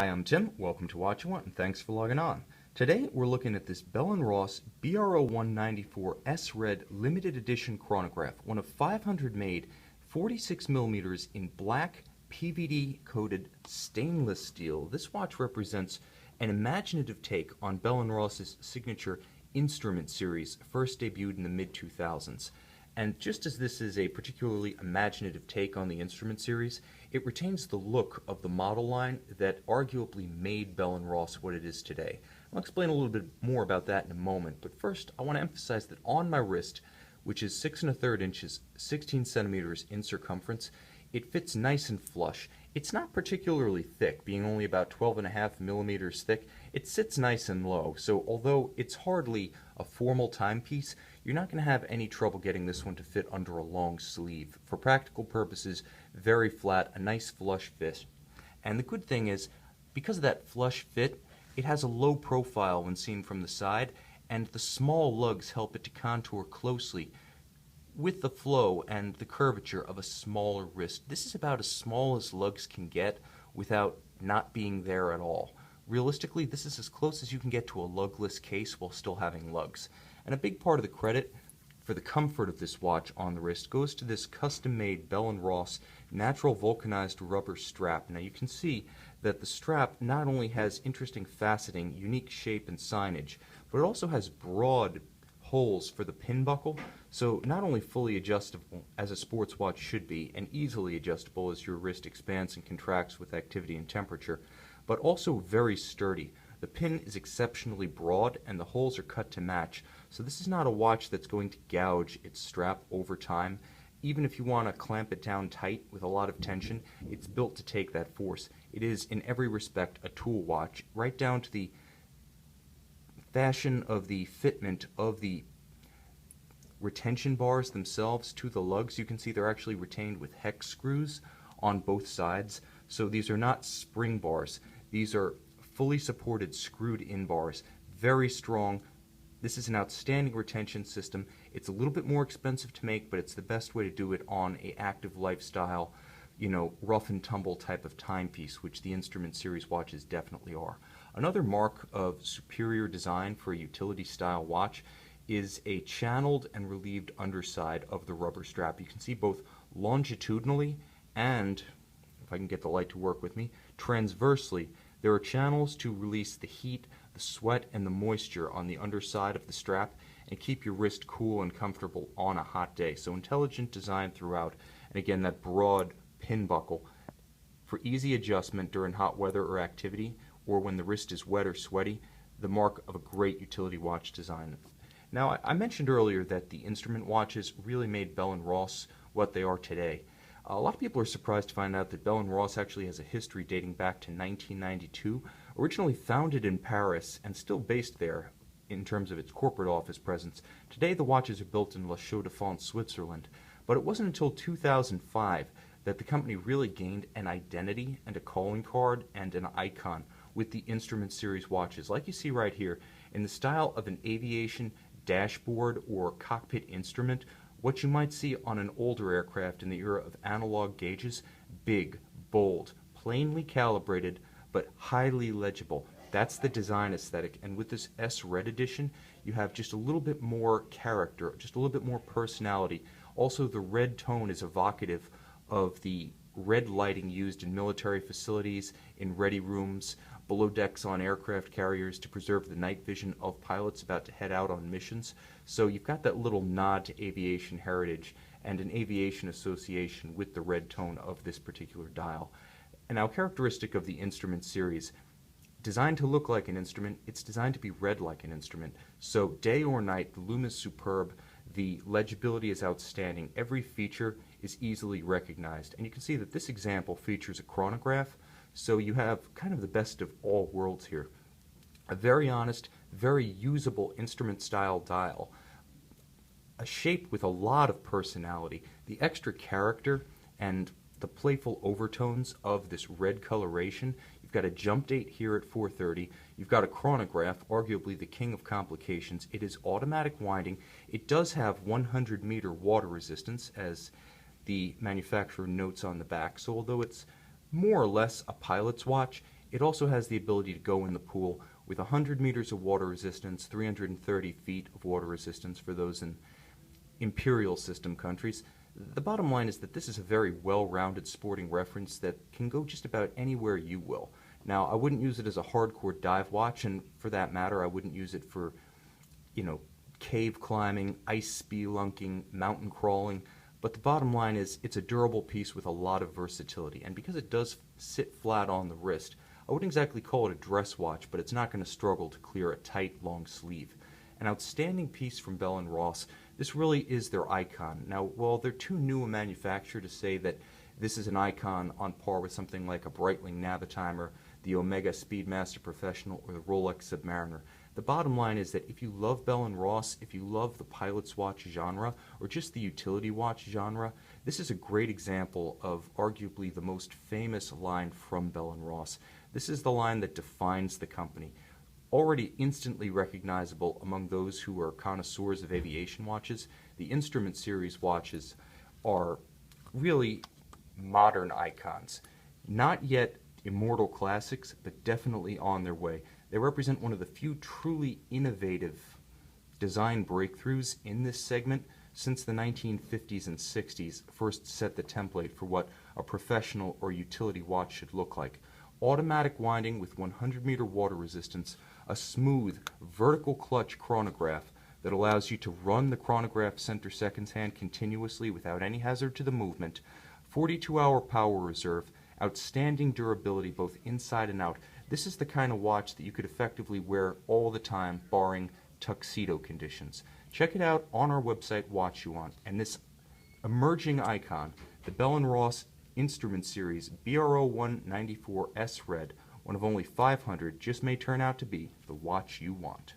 Hi, I'm Tim. Welcome to Watch What, and thanks for logging on. Today we're looking at this Bell Ross BR01-94-S-Red limited edition chronograph, one of 500 made, 46 millimeters in black PVD coated stainless steel. This watch represents an imaginative take on Bell Ross's signature instrument series, first debuted in the mid-2000s. And just as this is a particularly imaginative take on the instrument series, it retains the look of the model line that arguably made Bell Ross what it is today. I'll explain a little bit more about that in a moment, but first I want to emphasize that on my wrist, which is 6 1/3 inches, 16 centimeters in circumference, it fits nice and flush. It's not particularly thick, being only about 12.5 millimeters thick. It sits nice and low, so although it's hardly a formal timepiece, you're not going to have any trouble getting this one to fit under a long sleeve. For practical purposes, very flat, a nice flush fit. And the good thing is, because of that flush fit, it has a low profile when seen from the side, and the small lugs help it to contour closely with the flow and the curvature of a smaller wrist. This is about as small as lugs can get without not being there at all. Realistically, this is as close as you can get to a lugless case while still having lugs. And a big part of the credit for the comfort of this watch on the wrist goes to this custom-made Bell Ross natural vulcanized rubber strap. Now you can see that the strap not only has interesting faceting, unique shape and signage, but it also has broad holes for the pin buckle, so not only fully adjustable as a sports watch should be and easily adjustable as your wrist expands and contracts with activity and temperature, but also very sturdy. The pin is exceptionally broad and the holes are cut to match, so this is not a watch that's going to gouge its strap over time. Even if you want to clamp it down tight with a lot of tension, it's built to take that force. It is in every respect a tool watch, right down to the fashion of the fitment of the retention bars themselves to the lugs. You can see they're actually retained with hex screws on both sides, so these are not spring bars. These are fully supported screwed in bars, very strong. This is an outstanding retention system. It's a little bit more expensive to make, but it's the best way to do it on a active lifestyle, rough and tumble type of timepiece, which the instrument series watches definitely are. Another mark of superior design for a utility style watch is a channeled and relieved underside of the rubber strap. You can see both longitudinally and, if I can get the light to work with me, transversely, there are channels to release the heat, the sweat, and the moisture on the underside of the strap and keep your wrist cool and comfortable on a hot day. So intelligent design throughout. And again, that broad pin buckle for easy adjustment during hot weather or activity, or when the wrist is wet or sweaty, the mark of a great utility watch design. Now, I mentioned earlier that the instrument watches really made Bell Ross what they are today. A lot of people are surprised to find out that Bell Ross actually has a history dating back to 1992, originally founded in Paris and still based there in terms of its corporate office presence. Today the watches are built in La Chaux-de-Fonds, Switzerland, but it wasn't until 2005 that the company really gained an identity and a calling card and an icon with the instrument series watches, like you see right here, in the style of an aviation dashboard or cockpit instrument, what you might see on an older aircraft in the era of analog gauges: big, bold, plainly calibrated, but highly legible. That's the design aesthetic, and with this S-Red edition, you have just a little bit more character, just a little bit more personality. Also, the red tone is evocative of the red lighting used in military facilities, in ready rooms, below decks on aircraft carriers to preserve the night vision of pilots about to head out on missions. So you've got that little nod to aviation heritage and an aviation association with the red tone of this particular dial. And now, characteristic of the instrument series, designed to look like an instrument, it's designed to be read like an instrument. So day or night, the lume is superb, the legibility is outstanding, every feature is easily recognized. And you can see that this example features a chronograph, so you have kind of the best of all worlds here. A very honest, very usable instrument style dial, a shape with a lot of personality, the extra character and the playful overtones of this red coloration. You've got a jump date here at 4:30. You've got a chronograph, arguably the king of complications. It is automatic winding. It does have 100-meter water resistance, as the manufacturer notes on the back. So although it's more or less a pilot's watch, It also has the ability to go in the pool with 100 meters of water resistance, 330 feet of water resistance for those in imperial system countries. The bottom line is that this is a very well-rounded sporting reference that can go just about anywhere you will. Now, I wouldn't use it as a hardcore dive watch, and for that matter, I wouldn't use it for, cave climbing, ice spelunking, mountain crawling. But the bottom line is it's a durable piece with a lot of versatility. And because it does sit flat on the wrist, I wouldn't exactly call it a dress watch, but it's not going to struggle to clear a tight, long sleeve. An outstanding piece from Bell & Ross. This really is their icon. Now, while they're too new a manufacturer to say that this is an icon on par with something like a Breitling Navitimer, the Omega Speedmaster Professional, or the Rolex Submariner, the bottom line is that if you love Bell & Ross, if you love the pilot's watch genre, or just the utility watch genre, this is a great example of arguably the most famous line from Bell & Ross. This is the line that defines the company. Already instantly recognizable among those who are connoisseurs of aviation watches, the Instrument Series watches are really modern icons. Not yet immortal classics, but definitely on their way. They represent one of the few truly innovative design breakthroughs in this segment since the 1950s and 60s first set the template for what a professional or utility watch should look like. Automatic winding with 100-meter water resistance, a smooth vertical clutch chronograph that allows you to run the chronograph center seconds hand continuously without any hazard to the movement, 42-hour power reserve, outstanding durability both inside and out. This is the kind of watch that you could effectively wear all the time, barring tuxedo conditions. Check it out on our website, Watch You Want, and this emerging icon, the Bell & Ross Instrument Series BR01-94-S-Red, one of only 500, just may turn out to be the watch you want.